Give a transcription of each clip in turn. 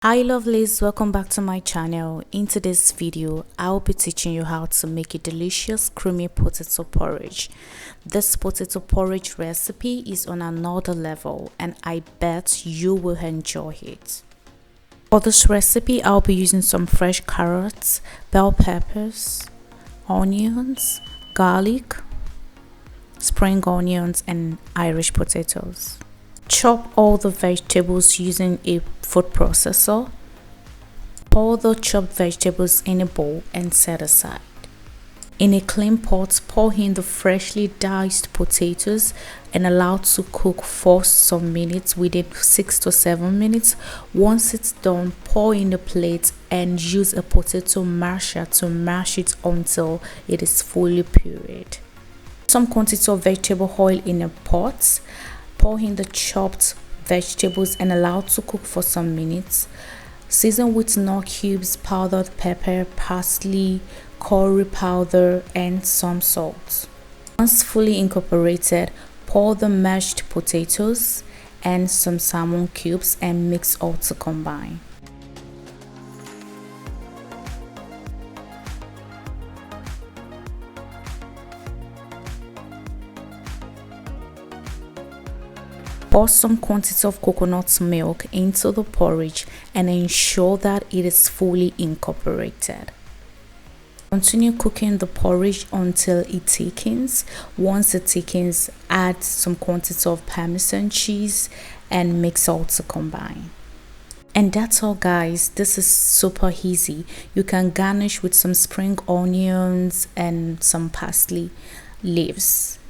Hi lovelies, welcome back to my channel. In today's video I'll be teaching you how to make a delicious creamy potato porridge. This potato porridge recipe is on another level and I bet you will enjoy it. For this recipe I'll be using some fresh carrots, bell peppers, onions, garlic, spring onions and Irish potatoes. Chop all the vegetables using a food processor. Pour the chopped vegetables in a bowl and set aside. In a clean pot, pour in the freshly diced potatoes and allow to cook for some minutes, within 6 to 7 minutes. Once it's done, pour in the plate and use a potato masher to mash it until it is fully pureed. Some quantity of vegetable oil in a pot. Pour in the chopped vegetables and allow to cook for some minutes. Season with knor cubes, powdered pepper, parsley, curry powder and some salt. Once fully incorporated, pour the mashed potatoes and some salmon cubes and mix all to combine. Pour some quantity of coconut milk into the porridge and ensure that it is fully incorporated. Continue cooking the porridge until it thickens. Once it thickens, add some quantity of Parmesan cheese and mix all to combine. And that's all guys, this is super easy. You can garnish with some spring onions and some parsley leaves.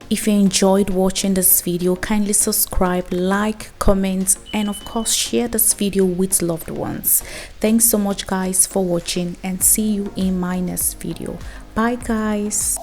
If you enjoyed watching this video, kindly subscribe, like, comment, and of course share this video with loved ones. Thanks so much guys for watching and see you in my next video. Bye guys.